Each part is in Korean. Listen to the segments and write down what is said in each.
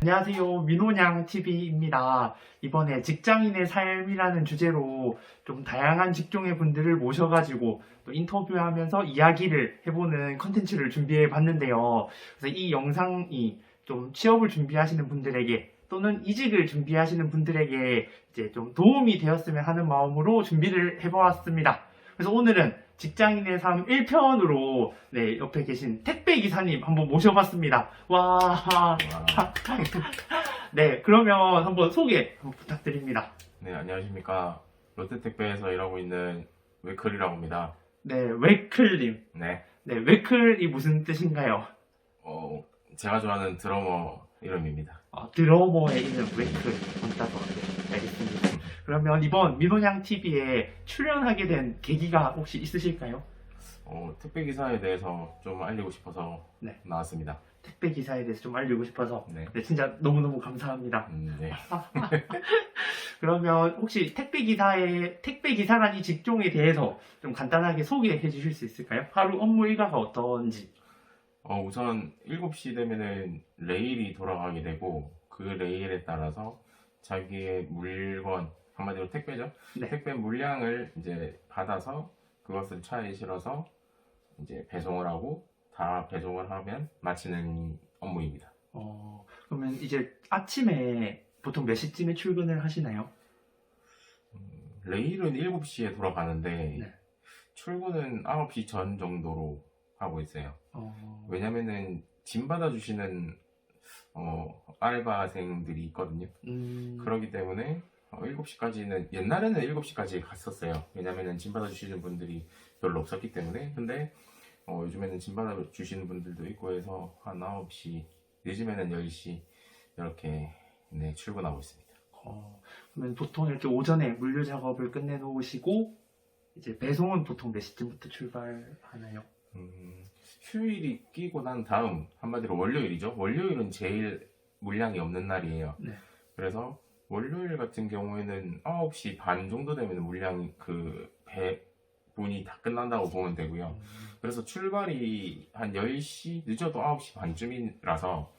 안녕하세요. 민호냥 TV입니다. 이번에 직장인의 삶이라는 주제로 좀 다양한 직종의 분들을 모셔가지고 또 인터뷰하면서 이야기를 해보는 컨텐츠를 준비해 봤는데요. 그래서 이 영상이 좀 취업을 준비하시는 분들에게 또는 이직을 준비하시는 분들에게 이제 좀 도움이 되었으면 하는 마음으로 준비를 해보았습니다. 그래서 오늘은 직장인의 삶 1편으로 옆에 계신 택배 기사님 한번 모셔봤습니다. 와. 네, 그러면 한번 소개 한번 부탁드립니다. 네, 안녕하십니까. 롯데택배에서 일하고 있는 웨클이라고 합니다. 네, 웨클님. 네, 네, 웨클이 무슨 뜻인가요? 제가 좋아하는 드러머 이름입니다. 드러머에 있는 웨클. 맞다고. 네, 알겠습니다. 그러면 이번 민호냥 TV에 출연하게 된 계기가 혹시 있으실까요? 택배 기사에 대해서 좀 알리고 싶어서 네. 나왔습니다. 택배 기사에 대해서 좀 알리고 싶어서. 네. 네, 진짜 너무너무 감사합니다. 네. 그러면 혹시 택배 기사란 이 직종에 대해서 좀 간단하게 소개해 주실 수 있을까요? 하루 업무 일과가 어떤지. 우선 7시 되면은 레일이 돌아가게 되고 그 레일에 따라서 자기의 물건, 한마디로 택배죠. 네. 택배 물량을 이제 받아서 그것을 차에 실어서 이제 배송을 하고 다 배송을 하면 마치는 업무입니다. 그러면 이제 아침에 보통 몇 시쯤에 출근을 하시나요? 레일은 7시에 돌아가는데 네. 출근은 9시 전 정도로 하고 있어요. 왜냐면은 짐 받아주시는 알바생들이 있거든요. 그렇기 때문에 7시까지는, 옛날에는 7시까지 갔었어요. 왜냐면은 짐 받아주시는 분들이 별로 없었기 때문에. 근데 요즘에는 짐 받아주시는 분들도 있고 해서 한 9시, 늦으면은 10시 이렇게 출근하고 있습니다. 그러면 보통 이렇게 오전에 물류 작업을 끝내 놓으시고 이제 배송은 보통 몇 시쯤부터 출발하나요? 휴일이 끼고 난 다음, 한마디로 월요일이죠. 월요일은 제일 물량이 없는 날이에요. 네. 그래서 월요일 같은 경우에는 9시 반 정도 되면 물량이 배분이 다 끝난다고 보면 되고요. 그래서 출발이 한 10시, 늦어도 9시 반쯤이라서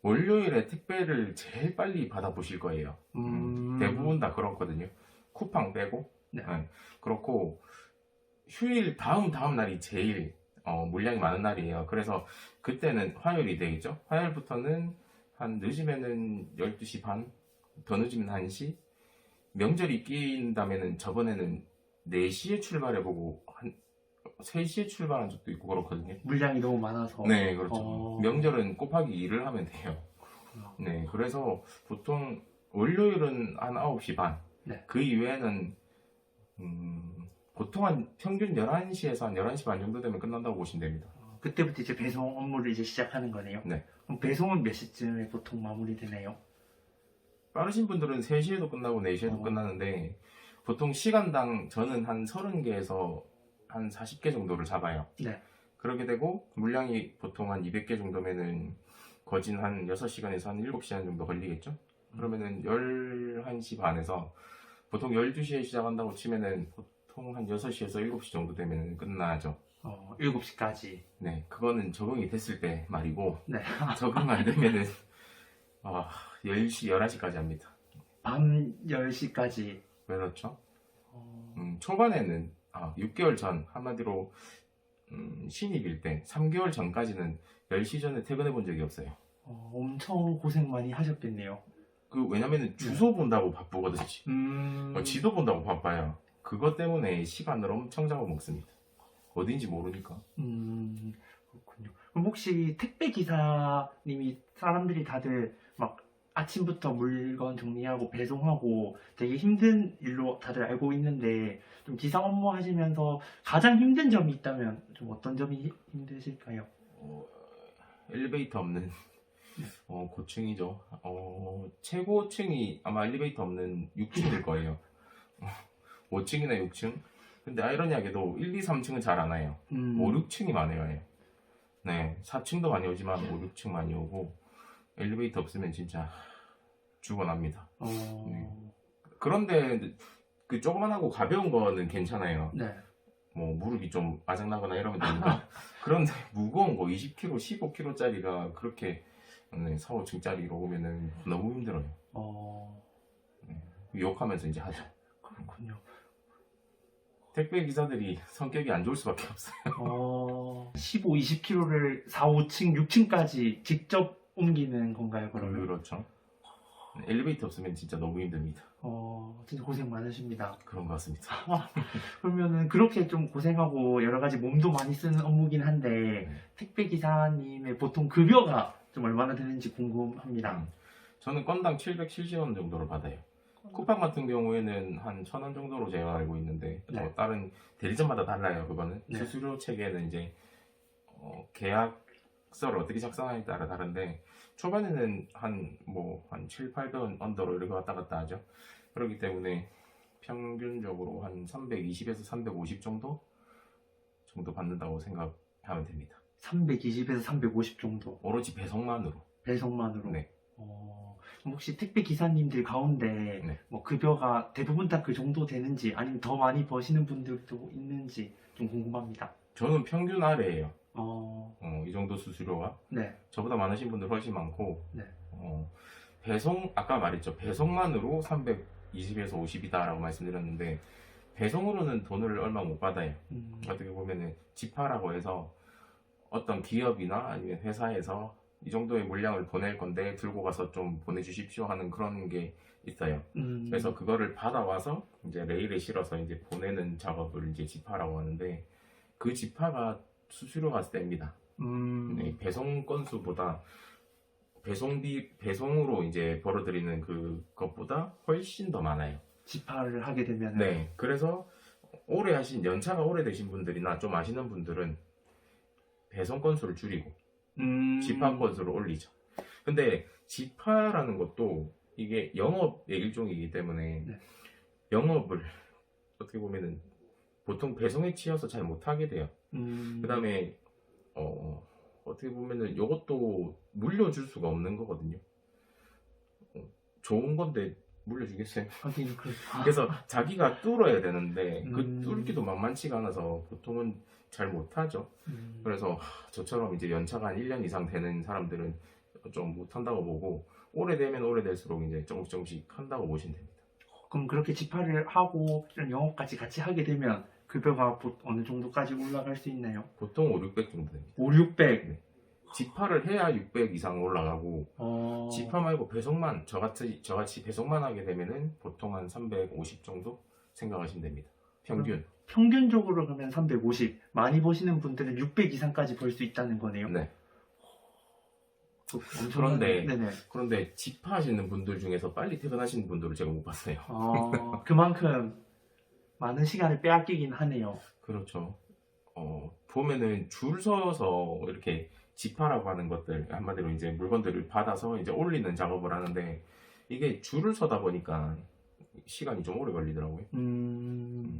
월요일에 택배를 제일 빨리 받아보실 거예요. 대부분 다 그렇거든요. 쿠팡 빼고. 네. 그렇고 휴일 다음 날이 제일 물량이 많은 날이에요. 그래서 그때는 화요일이 되겠죠. 화요일부터는 한 늦으면은 12시 반, 더 늦으면 1시. 명절이 끼인다면은 저번에는 4시에 출발해보고 한 3시에 출발한 적도 있고 그렇거든요. 물량이 너무 많아서. 네, 그렇죠. 명절은 곱하기 2를 하면 돼요. 그렇구나. 네, 그래서 보통 월요일은 한 9시 반. 네. 그 이외에는 보통 한 평균 11시에서 한 11시 반 정도 되면 끝난다고 보시면 됩니다. 그때부터 이제 배송 업무를 이제 시작하는 거네요. 네. 그럼 배송은 몇 시쯤에 보통 마무리되나요? 빠르신 분들은 3시에도 끝나고 4시에도 끝나는데 보통 시간당 저는 한 30개에서 한 40개 정도를 잡아요. 네. 그렇게 되고 물량이 보통 한 200개 정도면은 거진 한 6시간에서 한 7시간 정도 걸리겠죠? 그러면은 11시 반에서 보통 12시에 시작한다고 치면은 보통 한 6시에서 7시 정도 되면 끝나죠. 7시까지. 네, 그거는 적응이 됐을 때 말이고, 네. 적응 안 되면은 10시, 11시까지 합니다. 밤 10시까지. 그렇죠. 초반에는 6개월 전, 한마디로 신입일 때 3개월 전까지는 10시 전에 퇴근해 본 적이 없어요. 엄청 고생 많이 하셨겠네요. 왜냐면은 주소 본다고 바쁘거든요. 지도 본다고 바빠요. 그것 때문에 시간을 엄청 잡아먹습니다. 어딘지 모르니까. 그렇군요. 그럼 혹시 택배 기사님이 사람들이 다들 막 아침부터 물건 정리하고 배송하고 되게 힘든 일로 다들 알고 있는데 좀 기사 업무 하시면서 가장 힘든 점이 있다면 좀 어떤 점이 힘드실까요? 엘리베이터 없는 고층이죠. 최고층이 아마 엘리베이터 없는 6층일 거예요. 5층이나 6층. 근데 아이러니하게도 1, 2, 3층은 잘 안 와요. 5, 6층이 많이 와요. 네, 4층도 많이 오지만 5, 6층 많이 오고 엘리베이터 없으면 진짜 죽어납니다. 네. 그런데 그 조그만하고 가벼운 거는 괜찮아요. 네. 뭐 무릎이 좀 아작나거나 이러면 되니까. 그런데 무거운 거 20kg, 15kg짜리가 그렇게 네, 4, 5층짜리로 오면은 너무 힘들어요. 욕하면서 이제 하죠. 그렇군요. 택배 기사들이 성격이 안 좋을 수밖에 없어요. 15, 20kg를 4, 5층, 6층까지 직접 옮기는 건가요, 그러면? 그렇죠. 엘리베이터 없으면 진짜 너무 힘듭니다. 진짜 고생 많으십니다. 그런 것 같습니다. 그러면은 그렇게 좀 고생하고 여러 가지 몸도 많이 쓰는 업무긴 한데 네. 택배 기사님의 보통 급여가 좀 얼마나 되는지 궁금합니다. 저는 건당 770원 정도를 받아요. 쿠팡 같은 경우에는 한 1,000원 정도로 제가 알고 있는데 네. 다른 대리점마다 달라요. 그거는 네. 수수료 체계는 이제 계약서를 어떻게 작성하냐에 따라 다른데 초반에는 한 7, 800원 언더로 이렇게 왔다 갔다 하죠. 그렇기 때문에 평균적으로 한 320에서 350 정도 받는다고 생각하면 됩니다. 320에서 350 정도 오로지 배송만으로. 배송만으로. 네. 그럼 혹시 택배 기사님들 가운데 네. 뭐 급여가 대부분 다 그 정도 되는지 아니면 더 많이 버시는 분들도 있는지 좀 궁금합니다. 저는 평균 아래예요. 이 정도 수수료가. 네. 저보다 많으신 분들 훨씬 많고. 네. 배송 아까 말했죠. 배송만으로 320에서 50이다라고 말씀드렸는데 배송으로는 돈을 얼마 못 받아요. 어떻게 보면은 지파라고 해서 어떤 기업이나 아니면 회사에서 이 정도의 물량을 보낼 건데 들고 가서 좀 보내주십시오 하는 그런 게 있어요. 그래서 그거를 받아와서 이제 레일에 실어서 이제 보내는 작업을 이제 지파라고 하는데 그 지파가 수수료가 셉니다. 네, 배송 건수보다 배송으로 이제 벌어들이는 그것보다 훨씬 더 많아요. 지파를 하게 되면 네, 그래서 연차가 오래되신 분들이나 좀 아시는 분들은 배송 건수를 줄이고 지파 건수를 올리죠. 근데 지파라는 것도 이게 영업의 일종이기 때문에 네. 영업을 어떻게 보면은 보통 배송에 치여서 잘 못하게 돼요. 그 다음에 어떻게 보면은 이것도 물려줄 수가 없는 거거든요. 좋은 건데 물려주겠어요? 하긴 그래서 자기가 뚫어야 되는데 그 뚫기도 음. 만만치가 않아서 보통은 잘 못하죠. 그래서 저처럼 이제 연차가 한 1년 이상 되는 사람들은 좀 못한다고 보고 오래되면 오래될수록 이제 조금씩 한다고 보시면 됩니다. 그럼 그렇게 지파를 하고 이런 영업까지 같이 하게 되면 급여가 어느 정도까지 올라갈 수 있나요? 보통 5, 600 정도 됩니다. 5, 600. 네. 지파를 해야 600 이상 올라가고 지파 말고 배송만 저같이 배송만 하게 되면은 보통 한 350 정도 생각하시면 됩니다. 평균. 평균적으로 그러면 350. 많이 버시는 분들은 600 이상까지 벌 수 있다는 거네요. 네. 네네. 그런데 지파하시는 분들 중에서 빨리 퇴근하시는 분들을 제가 못 봤어요. 그만큼 많은 시간을 빼앗기긴 하네요. 그렇죠. 보면은 줄 서서 이렇게 지파라고 하는 것들 한마디로 이제 물건들을 받아서 이제 올리는 작업을 하는데 이게 줄을 서다 보니까 시간이 좀 오래 걸리더라고요.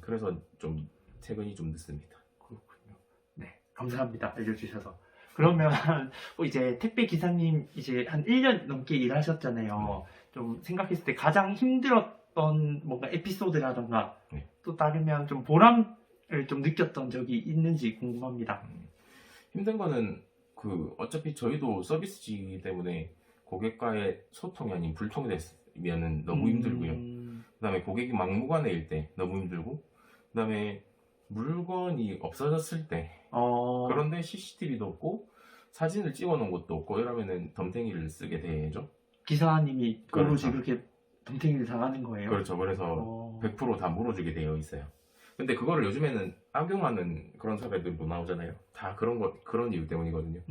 그래서 좀 퇴근이 좀 늦습니다. 그렇군요. 네, 감사합니다. 알려주셔서. 그러면 이제 택배 기사님 이제 한 1년 넘게 일하셨잖아요. 좀 생각했을 때 가장 힘들었던 뭔가 에피소드라던가 네. 또 다르면 좀 보람을 좀 느꼈던 적이 있는지 궁금합니다. 힘든 거는 어차피 저희도 서비스직이기 때문에 고객과의 소통이 아닌 불통이 됐으면 너무 힘들고요. 그 다음에 고객이 막무가내일 때 너무 힘들고 그 다음에 물건이 없어졌을 때 그런데 CCTV도 없고 사진을 찍어 놓은 것도 없고 이러면은 덤탱이를 쓰게 되죠. 기사님이 오로지 그렇죠. 그렇게 덤탱이를 당하는 거예요? 그렇죠. 그래서 100% 다 물어주게 되어 있어요. 근데 그거를 요즘에는 악용하는 그런 사례들도 나오잖아요. 다 그런 이유 때문이거든요.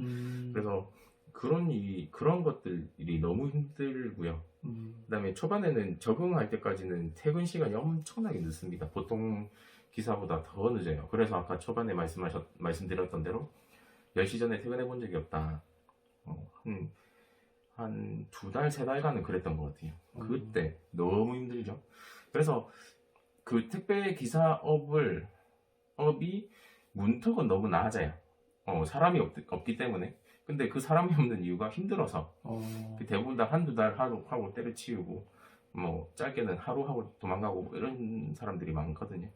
그래서 그런 것들이 너무 힘들고요. 그다음에 초반에는 적응할 때까지는 퇴근 시간이 엄청나게 늦습니다. 보통 기사보다 더 늦어요. 그래서 아까 초반에 말씀드렸던 대로 10시 전에 퇴근해 본 적이 없다. 한 2달, 3달간은 그랬던 것 같아요. 그때 너무 힘들죠. 그래서 그 택배 기사업이 문턱은 너무 낮아요. 사람이 없기 때문에. 근데 그 사람이 없는 이유가 힘들어서. 대부분 다 한두 달 하고 때려치우고, 짧게는 하루 하고 도망가고 이런 사람들이 많거든요.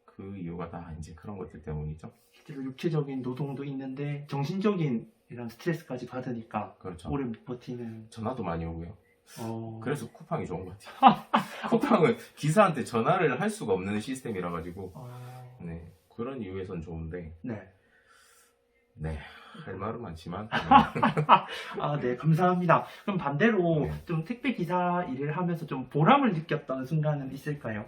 그 이유가 다 이제 그런 것들 때문이죠. 실제로 육체적인 노동도 있는데 정신적인 이런 스트레스까지 받으니까 그렇죠. 오래 못 버티는. 전화도 많이 오고요. 어, 그래서 쿠팡이 좋은 것 같아요. 쿠팡은 기사한테 전화를 할 수가 없는 시스템이라 가지고 네, 그런 이유에선 좋은데 네. 네, 할 말은 많지만 아, 네, 감사합니다. 그럼 반대로 네. 좀 택배 기사 일을 하면서 좀 보람을 느꼈던 순간은 있을까요?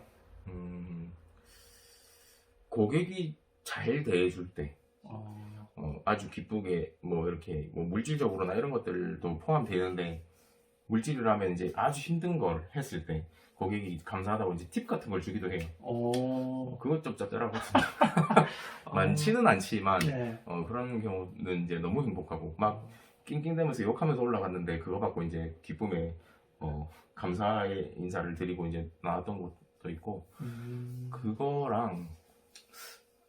고객이 잘 대해줄 때 어, 아주 기쁘게 뭐 이렇게 뭐 물질적으로나 이런 것들도 포함되는데 물질이라면 이제 아주 힘든 걸 했을 때 고객이 감사하다고 이제 팁 같은 걸 주기도 해요. 그것 좀 짭짤하거든요. 많지는 않지만 네. 그런 경우는 이제 너무 행복하고 막 낑낑대면서 욕하면서 올라갔는데 그거 받고 이제 기쁨에 감사의 인사를 드리고 이제 나왔던 것도 있고 그거랑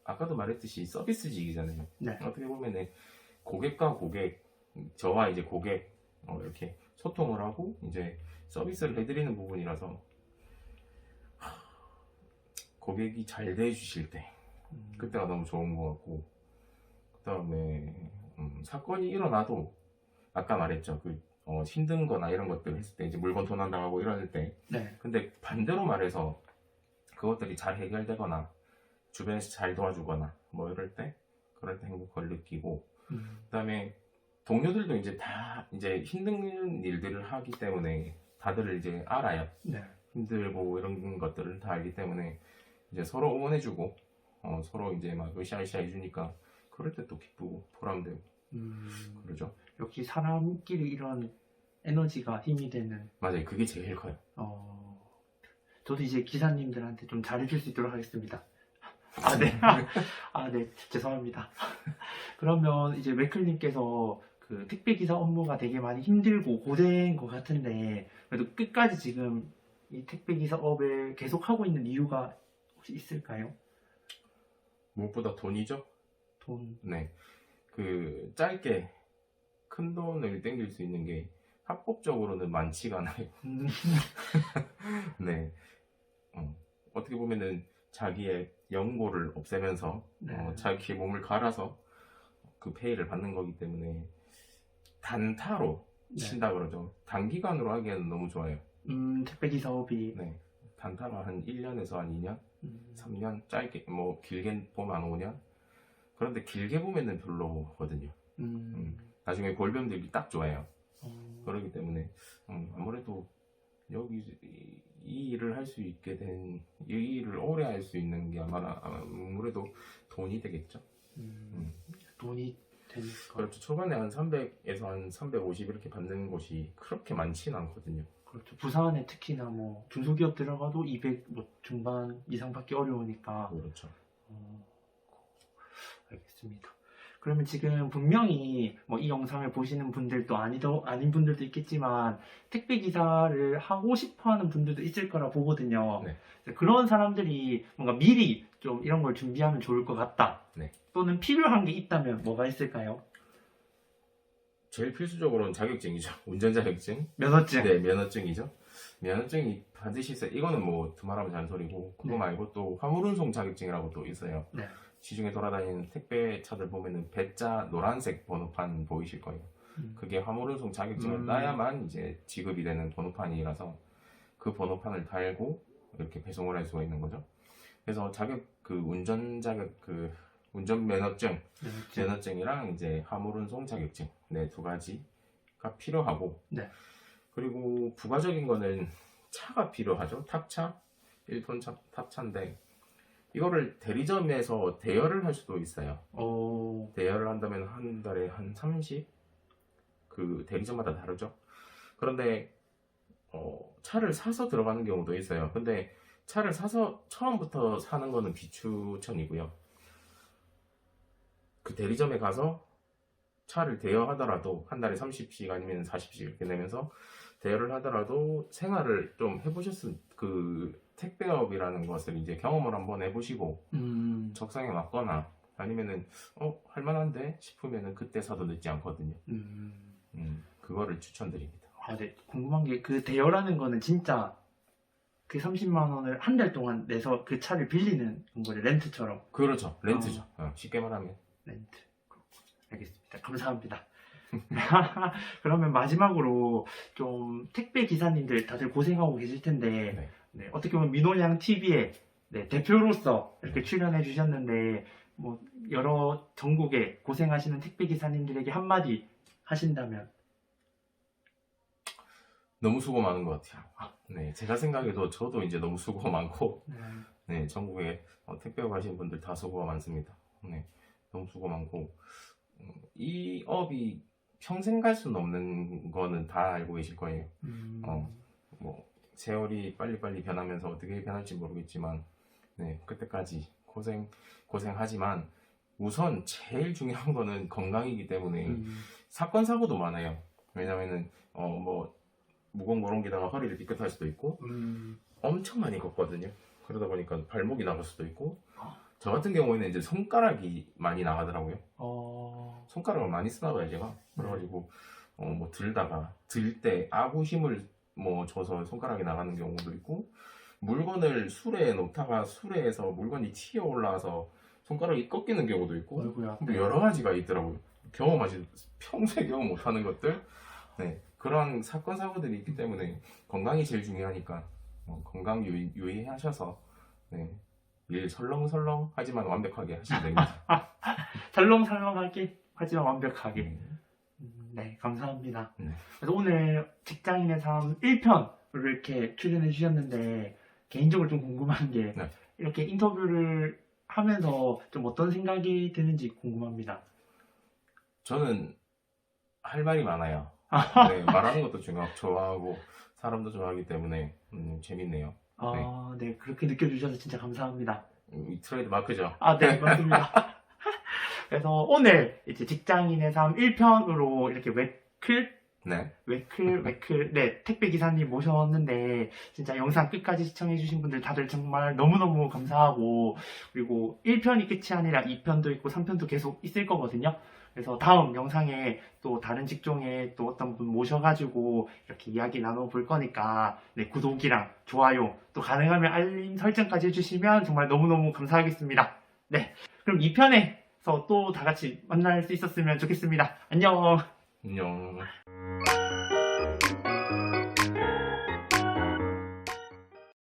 아까도 말했듯이 서비스직이잖아요. 네. 어떻게 보면은 고객과 고객, 저와 이제 고객 이렇게 소통을 하고 이제 서비스를 해드리는 부분이라서 고객이 잘 대해주실 때 그때가 너무 좋은 것 같고 그 다음에 사건이 일어나도 아까 말했죠. 힘든 거나 이런 것들 했을 때 이제 물건 도난당하고 이럴 때 네. 근데 반대로 말해서 그것들이 잘 해결되거나 주변에서 잘 도와주거나 뭐 이럴 때 그럴 때 행복을 느끼고 그다음에 동료들도 이제 다 이제 힘든 일들을 하기 때문에 다들 이제 알아요. 네. 힘들고 이런 것들을 다 알기 때문에 이제 서로 응원해주고 서로 이제 막 으쌰으쌰 해주니까 그럴 때 또 기쁘고 보람되고 그러죠. 역시 사람끼리 이런 에너지가 힘이 되는. 맞아요. 그게 제일 커요. 저도 이제 기사님들한테 좀 잘해줄 수 있도록 하겠습니다. 아, 네. 아, 네. 죄송합니다. 그러면 이제 웨클님께서 그 택배 기사 업무가 되게 많이 힘들고 고생인 것 같은데 그래도 끝까지 지금 이 택배 기사업을 계속 하고 있는 이유가 혹시 있을까요? 무엇보다 돈이죠. 돈. 네. 짧게 큰 돈을 땡길 수 있는 게 합법적으로는 많지가 않아요. 네. 어떻게 보면은 자기의 연고를 없애면서 네. 자기의 몸을 갈아서 그 페이를 받는 거기 때문에 단타로 네. 친다 그러죠. 단기간으로 하기에는 너무 좋아요. 택배 기사업이. 네. 단타로 한 1년에서 한 2년, 3년, 짧게 뭐 길게 보면 한 5년. 그런데 길게 보면은 별로거든요. 나중에 골병들이 딱 좋아요. 그렇기 때문에 아무래도 여기 이 일을 할 수 있게 된 이 일을 오래 할 수 있는 게 아무래도 돈이 되겠죠. 돈이 되니까. 그렇죠. 초반에 한 300에서 한 350 이렇게 받는 곳이 그렇게 많지는 않거든요. 그렇죠. 부산에 특히나 뭐 중소기업 들어가도 200 뭐 중반 이상 받기 어려우니까. 그렇죠. 알겠습니다. 그러면 지금 분명히 뭐 이 영상을 보시는 분들도 아닌 분들도 있겠지만 택배 기사를 하고 싶어하는 분들도 있을 거라 보거든요. 네. 그런 사람들이 뭔가 미리 좀 이런 걸 준비하면 좋을 것 같다. 네. 또는 필요한 게 있다면 뭐가 있을까요? 제일 필수적으로는 자격증이죠. 운전 자격증. 면허증. 네, 면허증이죠. 면허증이 반드시 있어요. 이거는 뭐 두말하면 잔소리고 그거 네. 말고 또 화물운송 자격증이라고 또 있어요. 네. 시중에 돌아다니는 택배 차들 보면은 배자 노란색 번호판 보이실 거예요. 그게 화물운송 자격증을 따야만 이제 지급이 되는 번호판이라서 그 번호판을 달고 이렇게 배송을 할 수가 있는 거죠. 그래서 운전 면허증이랑 이제 화물운송 자격증 네, 두 가지가 필요하고 네. 그리고 부가적인 거는 차가 필요하죠. 탑차, 1톤 탑차인데 이거를 대리점에서 대여를 할 수도 있어요. 대여를 한다면 한 달에 한 30? 그 대리점마다 다르죠. 그런데 차를 사서 들어가는 경우도 있어요. 근데 차를 사서 처음부터 사는 거는 비추천이고요. 그 대리점에 가서 차를 대여하더라도 한 달에 30씩 아니면 40씩 이렇게 내면서 대여를 하더라도 생활을 좀 해보셨으면 택배업이라는 것을 이제 경험을 한번 해보시고 적성에 맞거나 아니면은 할만한데 싶으면은 그때 사도 늦지 않거든요. 그거를 추천드립니다. 아, 네. 궁금한 게 그 대여라는 거는 진짜 그 30만 원을 한 달 동안 내서 그 차를 빌리는 거죠. 렌트처럼. 그렇죠. 렌트죠. 쉽게 말하면. 렌트. 알겠습니다. 감사합니다. 그러면 마지막으로 좀 택배 기사님들 다들 고생하고 계실 텐데 네. 네, 어떻게 보면 민원양 TV의 대표로서 이렇게 출연해 주셨는데 뭐 여러 전국에 고생하시는 택배 기사님들에게 한마디 하신다면 너무 수고 많은 것 같아요. 네, 제가 생각해도 저도 이제 너무 수고가 많고, 네, 전국에 택배 가신 분들 다 수고가 많습니다. 네, 너무 수고 많고, 이 업이 평생 갈 수는 없는 거는 다 알고 계실 거예요. 뭐 세월이 빨리빨리 변하면서 어떻게 변할지 모르겠지만, 네, 그때까지 고생하지만 우선 제일 중요한 거는 건강이기 때문에 사건 사고도 많아요. 왜냐면은 뭐 무거운 거렁기다가 허리를 삐끗할 수도 있고 엄청 많이 걷거든요. 그러다 보니까 발목이 나갈 수도 있고 저 같은 경우에는 이제 손가락이 많이 나가더라고요. 손가락을 많이 쓰나 봐요 제가. 그래가지고 뭐 들 때 아구 힘을 뭐 줘서 손가락이 나가는 경우도 있고 물건을 수레에 놓다가 수레에서 물건이 튀어 올라와서 손가락이 꺾이는 경우도 있고 아이고야. 뭐 여러 가지가 있더라고요. 평소에 경험 못하는 것들, 네, 그런 사건 사고들이 있기 때문에 건강이 제일 중요하니까 건강 유의하셔서 네, 일 설렁설렁 하지만 완벽하게 하시면 됩니다. 설렁설렁하게 하지만 완벽하게. 네. 네, 감사합니다. 네. 그래서 오늘 직장인의 삶 1편으로 이렇게 출연해 주셨는데 개인적으로 좀 궁금한 게 네. 이렇게 인터뷰를 하면서 좀 어떤 생각이 드는지 궁금합니다. 저는 할 말이 많아요. 네, 말하는 것도 좋아하고 사람도 좋아하기 때문에 재밌네요. 네, 그렇게 느껴주셔서 진짜 감사합니다. 이 트레이드 마크죠. 네, 맞습니다. 그래서 오늘 이제 직장인의 삶 1편으로 이렇게 네. 네, 택배 기사님 모셨는데 진짜 영상 끝까지 시청해주신 분들 다들 정말 너무너무 감사하고 그리고 1편이 끝이 아니라 2편도 있고 3편도 계속 있을 거거든요. 그래서 다음 영상에 또 다른 직종에 또 어떤 분 모셔가지고 이렇게 이야기 나눠볼 거니까 네, 구독이랑 좋아요 또 가능하면 알림 설정까지 해주시면 정말 너무너무 감사하겠습니다. 네, 그럼 2편에서 또 다 같이 만날 수 있었으면 좋겠습니다. 안녕. 안녕.